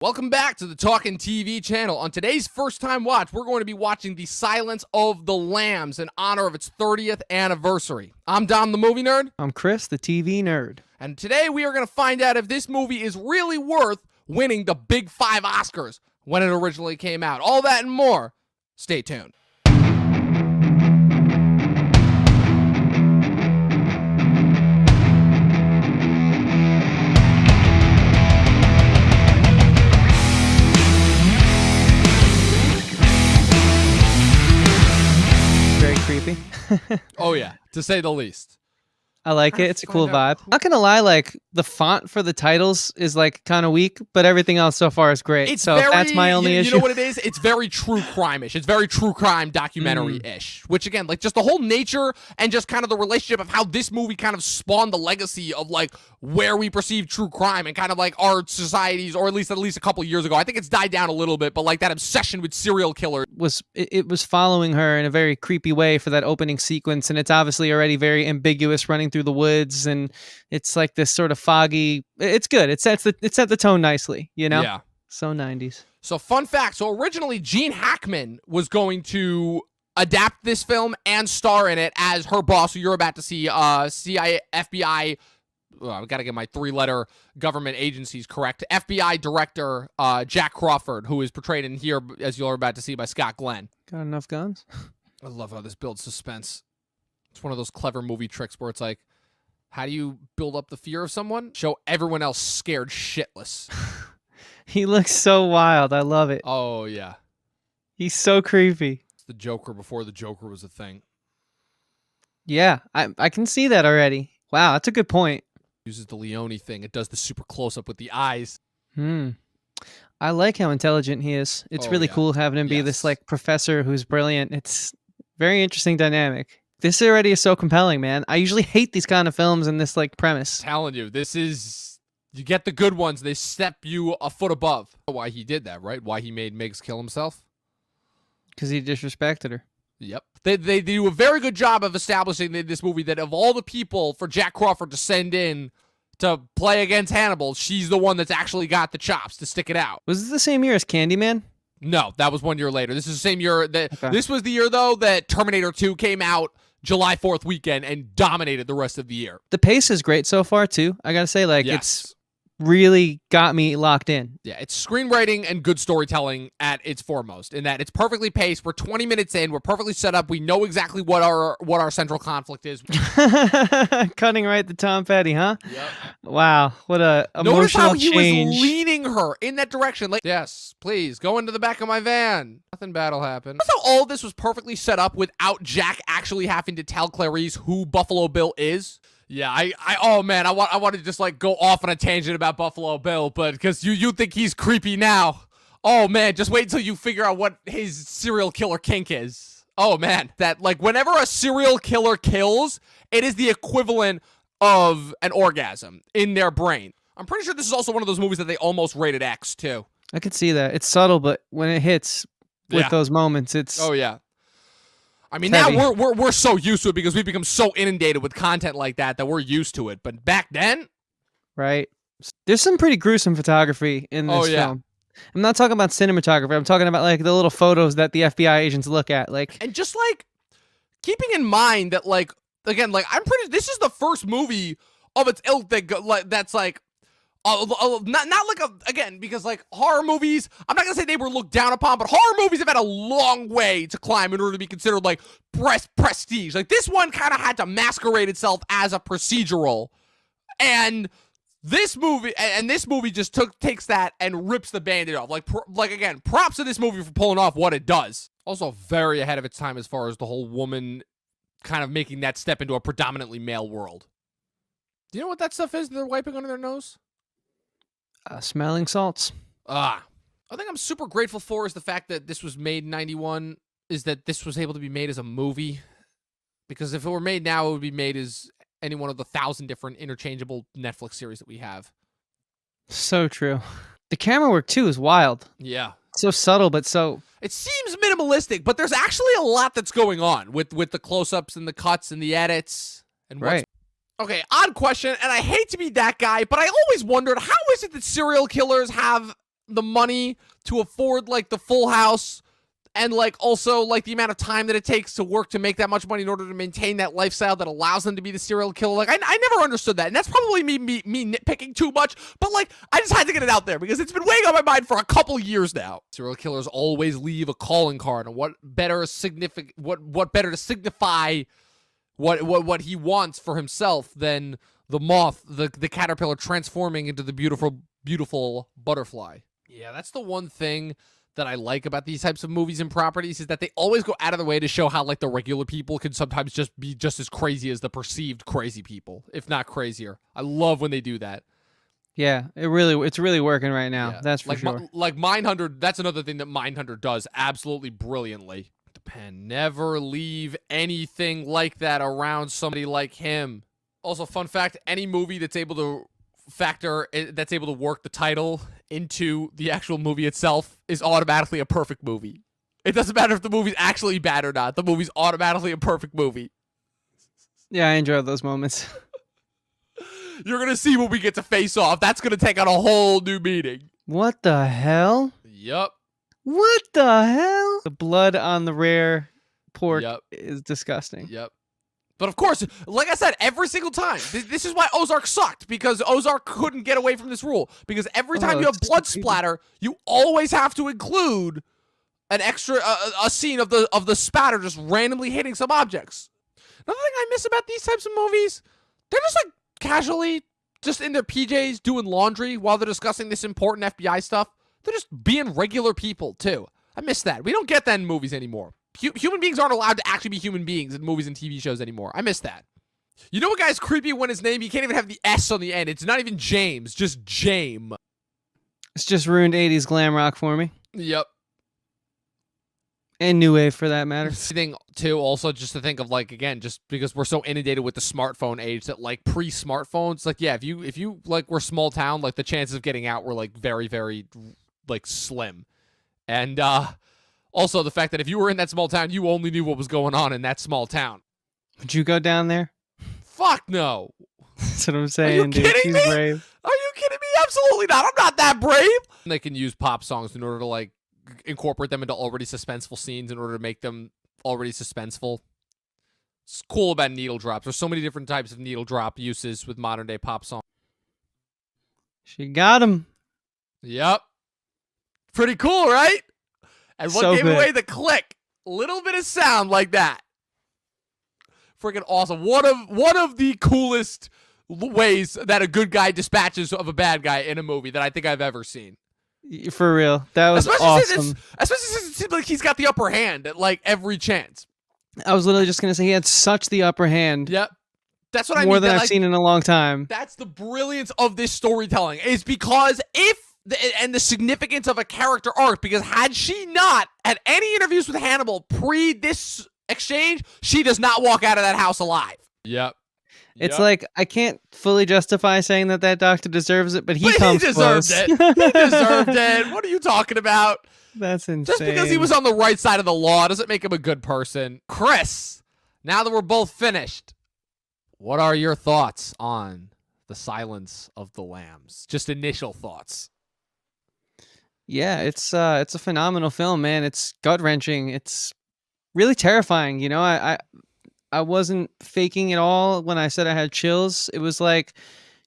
Welcome back to the Talkin' TV channel. On today's first time watch, we're going to be watching The Silence of the Lambs in honor of its 30th anniversary. I'm Dom the movie nerd. I'm Chris the TV nerd. And today we are going to find out if this movie is really worth winning the Big 5 Oscars when it originally came out. All that and more. Stay tuned. Creepy. Oh yeah, to say the least. I like it. It's a cool vibe. Not gonna lie, like the font for the titles is like kind of weak, but everything else so far is great. It's so very, that's my only issue. You know what it is? It's very true crime-ish. It's very true crime documentary-ish. Which again, like just the whole nature and just kind of the relationship of how this movie kind of spawned the legacy of like where we perceive true crime and kind of like our societies, or at least a couple years ago. I think it's died down a little bit, but like that obsession with serial killers it was following her in a very creepy way for that opening sequence, and it's obviously already very ambiguous, running through the woods, and it's like this sort of foggy. It's good. It set the tone nicely, you know? Yeah. So 90s. So fun fact. So originally Gene Hackman was going to adapt this film and star in it as her boss, who you're about to see, CIA, FBI, I've got to get my 3-letter government agencies correct, FBI director Jack Crawford, who is portrayed in here, as you're about to see, by Scott Glenn. Got enough guns? I love how this builds suspense. It's one of those clever movie tricks where it's like, how do you build up the fear of someone? Show everyone else scared shitless. He looks so wild. I love it. Oh, yeah. He's so creepy. It's the Joker before the Joker was a thing. Yeah, I can see that already. Wow, that's a good point. Uses the Leone thing. It does the super close-up with the eyes. I like how intelligent he is. It's really cool having him be this like professor who's brilliant. It's very interesting dynamic. This already is so compelling, man. I usually hate these kind of films and this like premise. I'm telling you, this is, you get the good ones, they step you a foot above. Why he did that, right? Why he made Miggs kill himself? Because he disrespected her. Yep. They do a very good job of establishing in this movie that of all the people for Jack Crawford to send in to play against Hannibal, she's the one that's actually got the chops to stick it out. Was this the same year as Candyman? No, that was 1 year later. This is the same year that This was the year though that Terminator 2 came out July 4th weekend and dominated the rest of the year. The pace is great so far too. I gotta say, like it's really got me locked in. Yeah, it's screenwriting and good storytelling at its foremost, in that it's perfectly paced. We're 20 minutes in. We're perfectly set up. We know exactly what our central conflict is. Cutting right to Tom Petty, huh? Yep. Wow, what a emotional Notice how he change. was leading her in that direction. Like, yes, please, go into the back of my van. Nothing bad will happen. Notice how all this was perfectly set up without Jack actually having to tell Clarice who Buffalo Bill is. Yeah, oh man, I want to just like go off on a tangent about Buffalo Bill, but because you think he's creepy now. Oh man, just wait until you figure out what his serial killer kink is. Oh man, that like whenever a serial killer kills, it is the equivalent of an orgasm in their brain. I'm pretty sure this is also one of those movies that they almost rated X too. I could see that. It's subtle, but when it hits with those moments, it's I mean, now we're so used to it because we've become so inundated with content like that we're used to it. But back then, right? There's some pretty gruesome photography in this film. I'm not talking about cinematography. I'm talking about like the little photos that the FBI agents look at, like, and just like keeping in mind that, like, again, like this is the first movie of its ilk that's like. Not like again, because like horror movies, I'm not gonna say they were looked down upon, but horror movies have had a long way to climb in order to be considered like prestige. Like this one kind of had to masquerade itself as a procedural, and this movie just takes that and rips the Band-Aid off. Like again, props to this movie for pulling off what it does. Also very ahead of its time as far as the whole woman kind of making that step into a predominantly male world. Do you know what that stuff is they're wiping under their nose? Smelling salts. I think I'm super grateful for is the fact that this was made in 91, is that this was able to be made as a movie. Because if it were made now, it would be made as any one of the 1,000 different interchangeable Netflix series that we have. So true. The camera work, too, is wild. Yeah. So subtle, but so... It seems minimalistic, but there's actually a lot that's going on with the close-ups and the cuts and the edits. And what's Okay, odd question, and I hate to be that guy, but I always wondered, how is it that serial killers have the money to afford like the full house, and like also like the amount of time that it takes to work to make that much money in order to maintain that lifestyle that allows them to be the serial killer. Like I never understood that, and that's probably me nitpicking too much, but like I just had to get it out there because it's been weighing on my mind for a couple years now. Serial killers always leave a calling card, and what better to signify what he wants for himself than the moth, the caterpillar transforming into the beautiful butterfly. Yeah, that's the one thing that I like about these types of movies and properties, is that they always go out of the way to show how like the regular people can sometimes just be just as crazy as the perceived crazy people, if not crazier. I love when they do that. Yeah, it's really working right now. Yeah. That's for sure. Like Mindhunter, that's another thing that Mindhunter does absolutely brilliantly. The pen, never leave anything like that around somebody like him. Also, fun fact, any movie that's able to work the title into the actual movie itself is automatically a perfect movie. It doesn't matter if the movie's actually bad or not. The movie's automatically a perfect movie. Yeah, I enjoy those moments. You're going to see when we get to Face Off. That's going to take on a whole new meaning. What the hell? Yup. What the hell? The blood on the rare pork is disgusting. Yep. But of course, like I said, every single time, this is why Ozark sucked, because Ozark couldn't get away from this rule. Because every time you have blood splatter, you always have to include an extra a scene of the spatter just randomly hitting some objects. Another thing I miss about these types of movies, they're just like casually just in their PJs doing laundry while they're discussing this important FBI stuff. They're just being regular people too. I miss that. We don't get that in movies anymore. Human beings aren't allowed to actually be human beings in movies and TV shows anymore. I miss that. You know what guy's creepy when his name, you can't even have the S on the end. It's not even James, just Jame. It's just ruined 80s glam rock for me. Yep. And new wave for that matter. Thing too, also just to think of like, again, just because we're so inundated with the smartphone age that like pre-smartphones, like yeah, if you like were small town, like the chances of getting out were like very, very like slim. And also, the fact that if you were in that small town, you only knew what was going on in that small town. Would you go down there? Fuck no. That's what I'm saying. Are you kidding me? Brave. Are you kidding me? Absolutely not. I'm not that brave. They can use pop songs in order to like incorporate them into already suspenseful scenes in order to make them already suspenseful. It's cool about needle drops. There's so many different types of needle drop uses with modern day pop songs. She got him. Yep. Pretty cool, right? And what gave away the click? A little bit of sound like that. Freaking awesome. One of the coolest ways that a good guy dispatches of a bad guy in a movie that I think I've ever seen. For real. That was awesome. Especially since it seems like he's got the upper hand at like every chance. I was literally just going to say he had such the upper hand. Yep. That's what I mean. More than I've seen in a long time. That's the brilliance of this storytelling, is because and the significance of a character arc, because had she not had any interviews with Hannibal pre this exchange, she does not walk out of that house alive. Yep. It's like, I can't fully justify saying that doctor deserves it, but he comes deserved close. It. He deserved it. What are you talking about? That's insane. Just because he was on the right side of the law doesn't make him a good person. Chris, now that we're both finished, what are your thoughts on The Silence of the Lambs? Just initial thoughts. Yeah, it's a phenomenal film, man. It's gut-wrenching. It's really terrifying. You know, I wasn't faking it all when I said I had chills. It was like,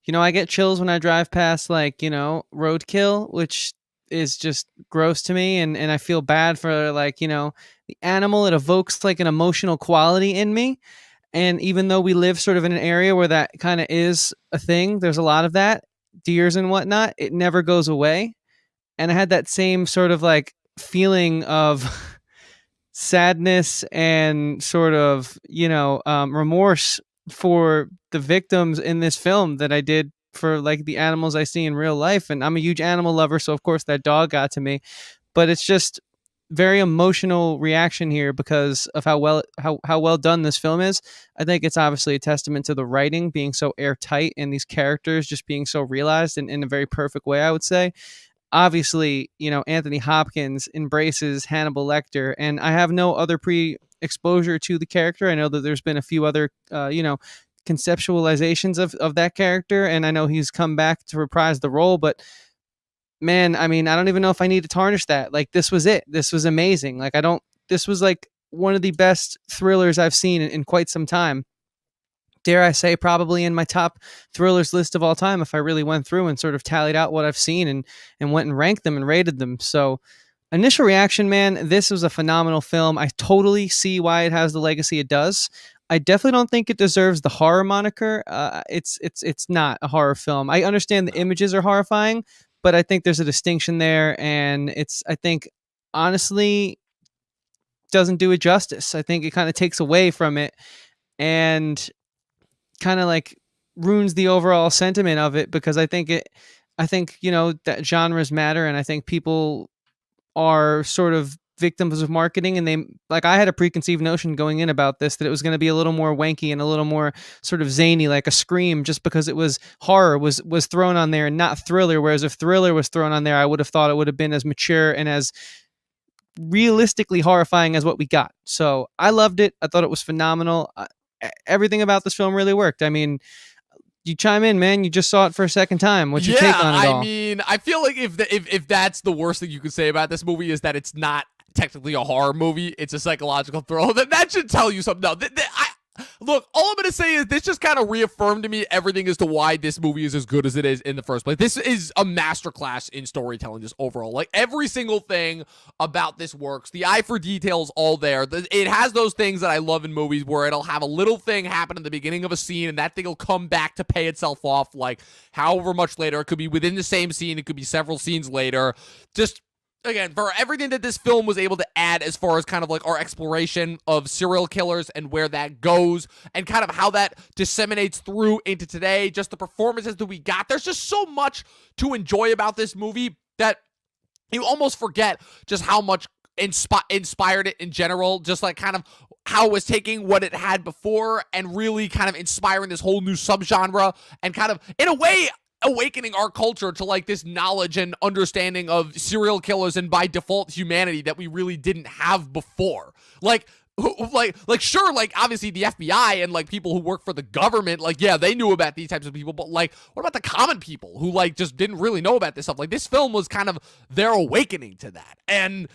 you know, I get chills when I drive past, like, you know, roadkill, which is just gross to me. And I feel bad for, like, you know, the animal. It evokes like an emotional quality in me. And even though we live sort of in an area where that kind of is a thing, there's a lot of that, deers and whatnot, it never goes away. And I had that same sort of like feeling of sadness and sort of, you know, remorse for the victims in this film that I did for like the animals I see in real life. And I'm a huge animal lover, so of course that dog got to me. But it's just very emotional reaction here because of how well done this film is. I think it's obviously a testament to the writing being so airtight and these characters just being so realized in a very perfect way, I would say. Obviously, you know, Anthony Hopkins embraces Hannibal Lecter, and I have no other pre-exposure to the character. I know that there's been a few other, you know, conceptualizations of that character, and I know he's come back to reprise the role, but man, I mean, I don't even know if I need to tarnish that. Like, this was it. This was amazing. Like, this was like one of the best thrillers I've seen in quite some time. Dare I say, probably in my top thrillers list of all time, if I really went through and sort of tallied out what I've seen and went and ranked them and rated them. So, initial reaction, man, this was a phenomenal film. I totally see why it has the legacy it does. I definitely don't think it deserves the horror moniker. It's not a horror film. I understand the images are horrifying, but I think there's a distinction there, and I think, honestly, doesn't do it justice. I think it kind of takes away from it and kind of like ruins the overall sentiment of it, because I think that genres matter, and I think people are sort of victims of marketing, and I had a preconceived notion going in about this that it was going to be a little more wanky and a little more sort of zany, like a Scream, just because it was horror was thrown on there and not thriller. Whereas if thriller was thrown on there, I would have thought it would have been as mature and as realistically horrifying as what we got. So I loved it. I thought it was phenomenal. Everything about this film really worked. I mean, you chime in, man. You just saw it for a second time. What's your take on it all? I mean, I feel like if that's the worst thing you could say about this movie is that it's not technically a horror movie, it's a psychological thriller, then that should tell you something. No, look, all I'm going to say is this just kind of reaffirmed to me everything as to why this movie is as good as it is in the first place. This is a masterclass in storytelling just overall. Like, every single thing about this works. The eye for detail's all there. It has those things that I love in movies where it'll have a little thing happen in the beginning of a scene and that thing will come back to pay itself off like however much later. It could be within the same scene. It could be several scenes later. Just, again, for everything that this film was able to add as far as kind of like our exploration of serial killers and where that goes and kind of how that disseminates through into today, just the performances that we got. There's just so much to enjoy about this movie that you almost forget just how much inspired it in general, just like kind of how it was taking what it had before and really kind of inspiring this whole new subgenre and kind of, in a way, awakening our culture to like this knowledge and understanding of serial killers and by default humanity that we really didn't have before. Like sure, like obviously the FBI and like people who work for the government, like, yeah, they knew about these types of people, but like, what about the common people who like just didn't really know about this stuff? Like, this film was kind of their awakening to that. And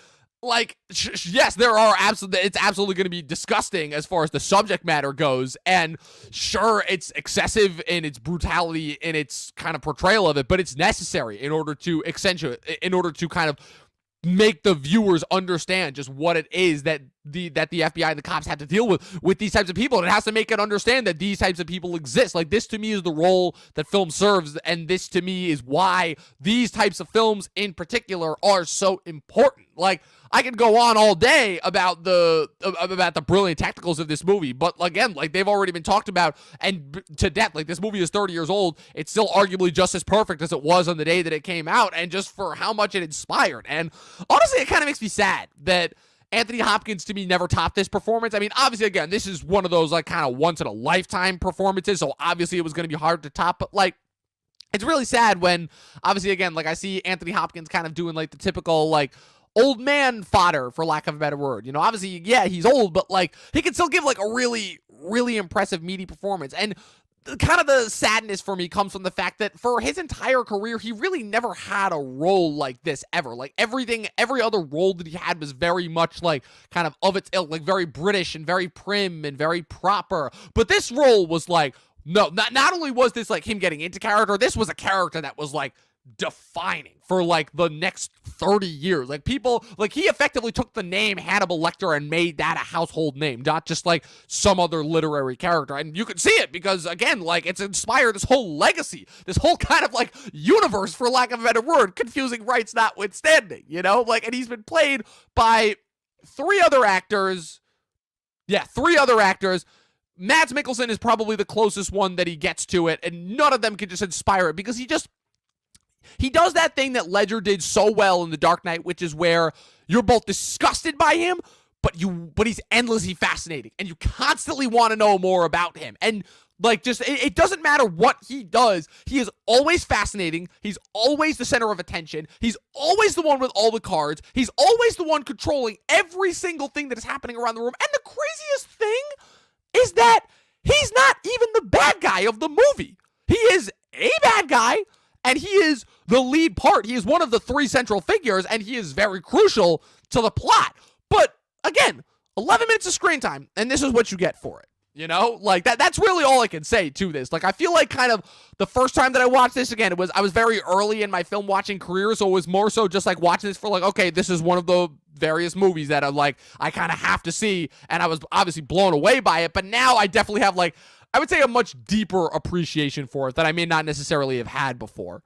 like, yes, it's absolutely going to be disgusting as far as the subject matter goes, and sure, it's excessive in its brutality in its kind of portrayal of it, but it's necessary in order to kind of make the viewers understand just what it is that the FBI and the cops have to deal with these types of people, and it has to make it understand that these types of people exist. Like, this to me is the role that film serves, and this to me is why these types of films in particular are so important. Like, I could go on all day about the brilliant technicals of this movie, but again, like, they've already been talked about and to death. Like, this movie is 30 years old. It's still arguably just as perfect as it was on the day that it came out, and just for how much it inspired. And honestly, it kind of makes me sad that Anthony Hopkins, to me, never topped this performance. I mean, obviously, again, this is one of those like kind of once in a lifetime performances, so obviously it was going to be hard to top, but like, it's really sad when, obviously, again, like, I see Anthony Hopkins kind of doing like the typical like old man fodder, for lack of a better word. You know, obviously, yeah, he's old, but like, he can still give like a really, really impressive meaty performance. And kind of the sadness for me comes from the fact that for his entire career, he really never had a role like this ever. Like, every other role that he had was very much like kind of its ilk, like very British and very prim and very proper. But this role was like, no, not only was this like him getting into character, this was a character that was like defining for like the next 30 years. Like, people, like, he effectively took the name Hannibal Lecter and made that a household name, not just like some other literary character. And you can see it because, again, like, it's inspired this whole legacy, this whole kind of like universe, for lack of a better word, confusing rights notwithstanding, you know, like, and he's been played by three other actors. Mads Mikkelsen is probably the closest one that he gets to it, and none of them can just inspire it, because he does that thing that Ledger did so well in The Dark Knight, which is where you're both disgusted by him, but he's endlessly fascinating, and you constantly want to know more about him. And like, just, it doesn't matter what he does, he is always fascinating, he's always the center of attention, he's always the one with all the cards, he's always the one controlling every single thing that is happening around the room. And the craziest thing is that he's not even the bad guy of the movie. He is a bad guy, and he is the lead part. He is one of the 3 central figures, and he is very crucial to the plot. But again, 11 minutes of screen time, and this is what you get for it. You know, like that's really all I can say to this. Like, I feel like kind of the first time that I watched this, again, I was very early in my film watching career, so it was more so just like watching this for like, okay, this is one of the various movies that I'm like, I kind of have to see, and I was obviously blown away by it. But now I definitely have, like, I would say a much deeper appreciation for it that I may not necessarily have had before.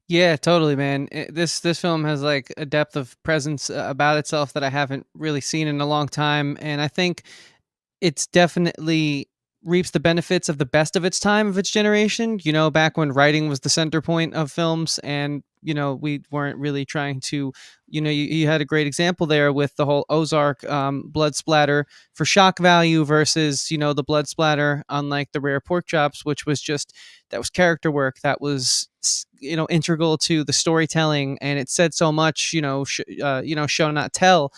Yeah, totally, man. This film has like a depth of presence about itself that I haven't really seen in a long time, and I think it's definitely reaps the benefits of the best of its time, of its generation, you know, back when writing was the center point of films, and, you know, we weren't really trying to, you know, you had a great example there with the whole Ozark blood splatter for shock value versus, you know, the blood splatter on like the rare pork chops, which was just, that was character work, that was, you know, integral to the storytelling, and it said so much, you know, show not tell,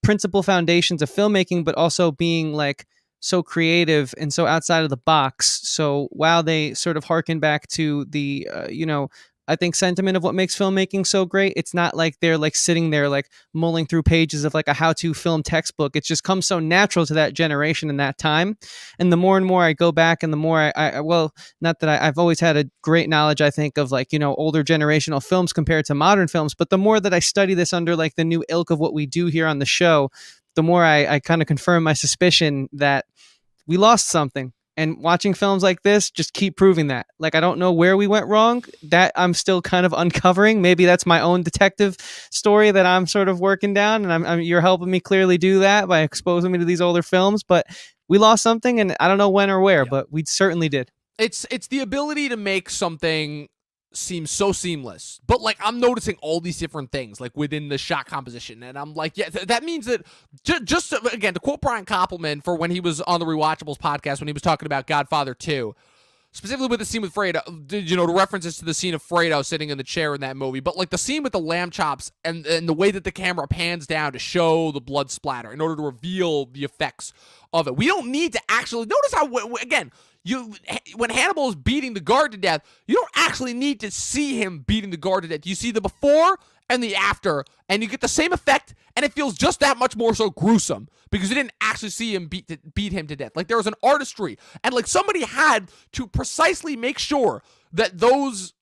principal foundations of filmmaking, but also being like so creative and so outside of the box. So while they sort of harken back to the, you know, I think sentiment of what makes filmmaking so great, it's not like they're like sitting there like mulling through pages of like a how-to film textbook. It just comes so natural to that generation and that time. And the more and more I go back, and the more well, not that I've always had a great knowledge, I think, of like, you know, older generational films compared to modern films, but the more that I study this under like the new ilk of what we do here on the show, the more I kind of confirm my suspicion that we lost something. And watching films like this just keep proving that. Like, I don't know where we went wrong. That I'm still kind of uncovering. Maybe that's my own detective story that I'm sort of working down, and you're helping me clearly do that by exposing me to these older films. But we lost something, and I don't know when or where, but we certainly did. It's the ability to make something seem so seamless, but like I'm noticing all these different things like within the shot composition, and I'm like, yeah, that means that just again, to quote Brian Koppelman for when he was on the Rewatchables podcast when he was talking about Godfather 2, specifically with the scene with Fredo, you know, the references to the scene of Fredo sitting in the chair in that movie, but like the scene with the lamb chops and the way that the camera pans down to show the blood splatter in order to reveal the effects of it. We don't need to actually notice how, again, when Hannibal is beating the guard to death, you don't actually need to see him beating the guard to death. You see the before and the after, and you get the same effect, and it feels just that much more so gruesome because you didn't actually see him beat him to death. Like, there was an artistry, and like somebody had to precisely make sure that those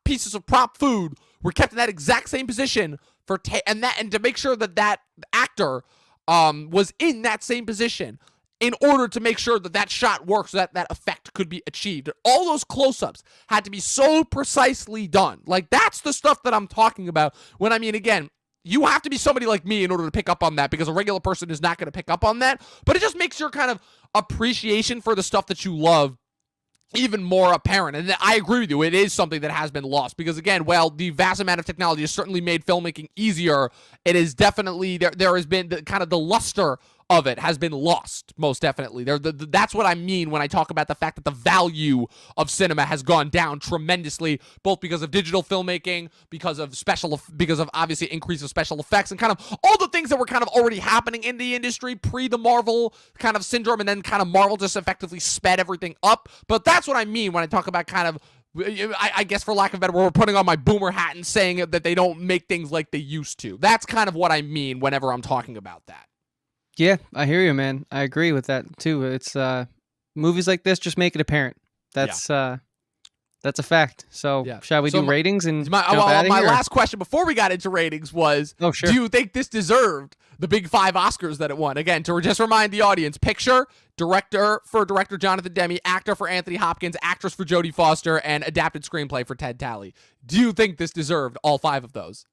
pieces of prop food were kept in that exact same position and to make sure that that actor was in that same position in order to make sure that that shot works, so that that effect could be achieved. And all those close-ups had to be so precisely done. Like, that's the stuff that I'm talking about when I mean, again, you have to be somebody like me in order to pick up on that, because a regular person is not going to pick up on that. But it just makes your kind of appreciation for the stuff that you love even more apparent. And I agree with you, it is something that has been lost, because again, while the vast amount of technology has certainly made filmmaking easier, it is definitely, there has been kind of the luster of it has been lost, most definitely. That's what I mean when I talk about the fact that the value of cinema has gone down tremendously, both because of digital filmmaking, because of obviously increase of special effects, and kind of all the things that were kind of already happening in the industry pre the Marvel kind of syndrome, and then kind of Marvel just effectively sped everything up. But that's what I mean when I talk about kind of, I guess for lack of a better word, we're putting on my boomer hat and saying that they don't make things like they used to. That's kind of what I mean whenever I'm talking about that. Yeah, I hear you, man. I agree with that too. It's movies like this just make it apparent. That's a fact. So shall we do ratings and my last question before we got into ratings was, oh, sure, do you think this deserved the big 5 Oscars that it won? Again, to just remind the audience, picture, director Jonathan Demme, actor for Anthony Hopkins, actress for Jodie Foster, and adapted screenplay for Ted Talley. Do you think this deserved all 5 of those?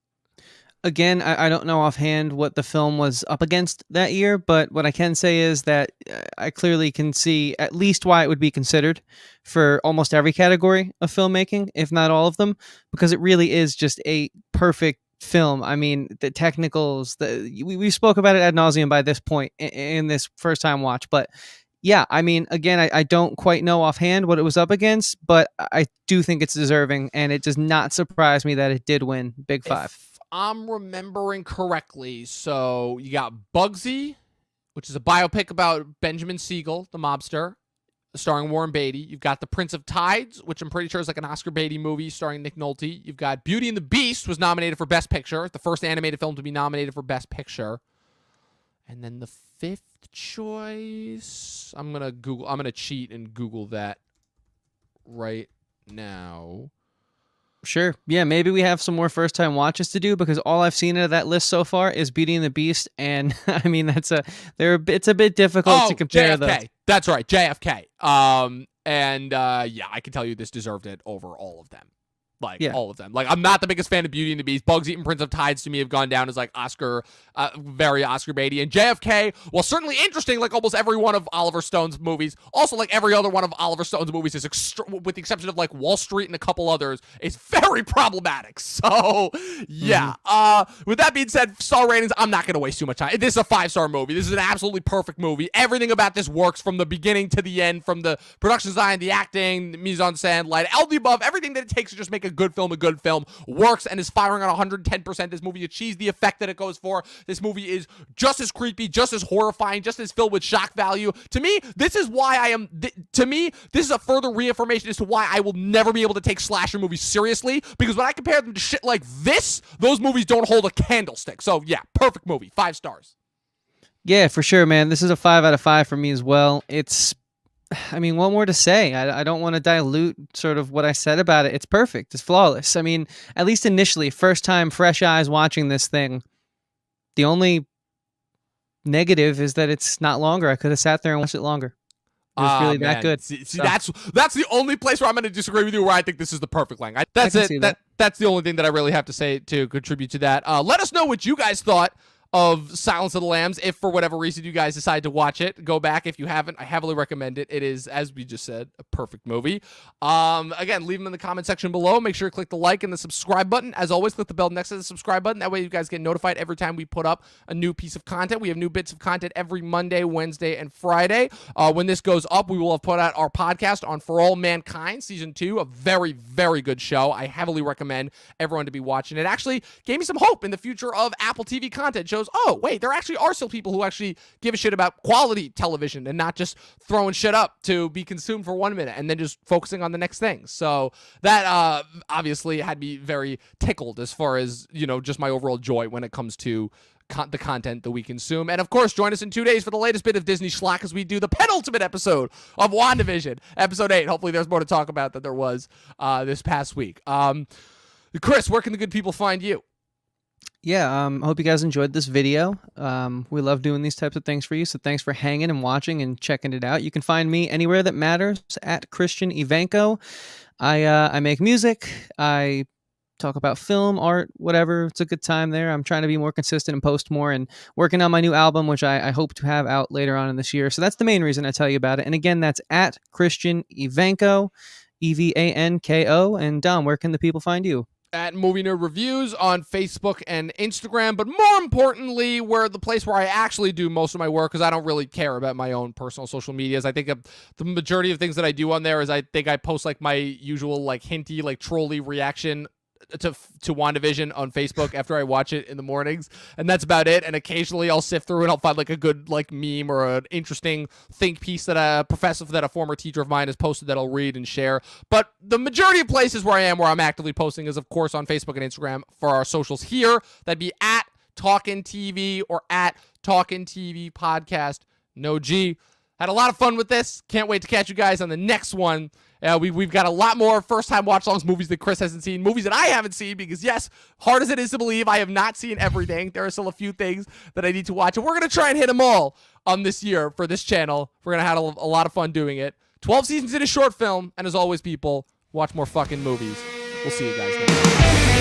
Again, I don't know offhand what the film was up against that year, but what I can say is that I clearly can see at least why it would be considered for almost every category of filmmaking, if not all of them, because it really is just a perfect film. I mean, the technicals, we spoke about it ad nauseum by this point in this first time watch, but yeah, I mean, again, I don't quite know offhand what it was up against, but I do think it's deserving, and it does not surprise me that it did win Big 5. If I'm remembering correctly, so you got Bugsy, which is a biopic about Benjamin Siegel, the mobster. starring Warren Beatty. You've got The Prince of Tides, which I'm pretty sure is like an Oscar Beatty movie starring Nick Nolte. You've got Beauty and the Beast was nominated for Best Picture, the first animated film to be nominated for Best Picture. And then the fifth choice, I'm gonna cheat and Google that right now. Sure. Yeah, maybe we have some more first-time watches to do, because all I've seen of that list so far is Beauty and the Beast, and I mean it's a bit difficult to compare JFK. those. That's right, JFK. Yeah, I can tell you this deserved it over all of them. All of them. Like, I'm not the biggest fan of Beauty and the Beast. Bugs Eating Prince of Tides to me have gone down as like very Oscar Beatty. And JFK, while certainly interesting, like almost every one of Oliver Stone's movies, also like every other one of Oliver Stone's movies is, with the exception of like Wall Street and a couple others, is very problematic. So, yeah. With that being said, star ratings, I'm not going to waste too much time. This is a 5-star movie. This is an absolutely perfect movie. Everything about this works from the beginning to the end, from the production design, the acting, the mise-en-scène, light, all the above. Everything that it takes to just make a good film works and is firing on 110%. This movie achieves the effect that it goes for. This movie is just as creepy, just as horrifying, just as filled with shock value. To me, this is why this is a further reaffirmation as to why I will never be able to take slasher movies seriously, because when I compare them to shit like this, those movies don't hold a candlestick. So yeah, perfect movie, 5 stars. Yeah, for sure, man. This is a 5 out of 5 for me as well. I mean, what more to say? I don't want to dilute sort of what I said about it. It's perfect. It's flawless. I mean, at least initially, first time, fresh eyes watching this thing, the only negative is that it's not longer. I could have sat there and watched it longer. It was really that good. See, that's the only place where I'm going to disagree with you, where I think this is the perfect length. That's it. That's the only thing that I really have to say to contribute to that. Let us know what you guys thought of Silence of the Lambs. If for whatever reason you guys decide to watch it, go back. If you haven't, I heavily recommend it. It is, as we just said, a perfect movie. Again, leave them in the comment section below. Make sure to click the like and the subscribe button. As always, click the bell next to the subscribe button. That way you guys get notified every time we put up a new piece of content. We have new bits of content every Monday, Wednesday, and Friday. When this goes up, we will have put out our podcast on For All Mankind, Season 2, a very, very good show. I heavily recommend everyone to be watching it. Actually gave me some hope in the future of Apple TV content shows. Oh, wait, there actually are still people who actually give a shit about quality television and not just throwing shit up to be consumed for 1 minute and then just focusing on the next thing. So that obviously had me very tickled as far as, just my overall joy when it comes to the content that we consume. And of course, join us in 2 days for the latest bit of Disney schlock as we do the penultimate episode of WandaVision, episode 8. Hopefully there's more to talk about than there was this past week. Chris, where can the good people find you? Yeah, I hope you guys enjoyed this video. We love doing these types of things for you, so thanks for hanging and watching and checking it out. You can find me anywhere that matters at Christian Ivanko. I make music. I talk about film, art, whatever. It's a good time there. I'm trying to be more consistent and post more, and working on my new album, which I hope to have out later on in this year. So that's the main reason I tell you about it. And again, that's at Christian Ivanko, Evanko. And Dom, where can the people find you? At Movie Nerd Reviews on Facebook and Instagram, but more importantly, the place where I actually do most of my work, because I don't really care about my own personal social medias. I think the majority of things that I do on there is I think I post like my usual like hinty, like trolly reaction to WandaVision on Facebook after I watch it in the mornings, and that's about it. And occasionally I'll sift through and I'll find like a good like meme or an interesting think piece that a former teacher of mine has posted that I'll read and share. But the majority of places where I'm actively posting is of course on Facebook and Instagram for our socials here. That'd be at Talkin' TV or at Talkin' TV Podcast. No G. Had a lot of fun with this. Can't wait to catch you guys on the next one. We've got a lot more first-time watch-alongs, movies that Chris hasn't seen, movies that I haven't seen, because yes, hard as it is to believe, I have not seen everything. There are still a few things that I need to watch, and we're going to try and hit them all this year for this channel. We're going to have a lot of fun doing it. 12 seasons in a short film, and as always, people, watch more fucking movies. We'll see you guys next time.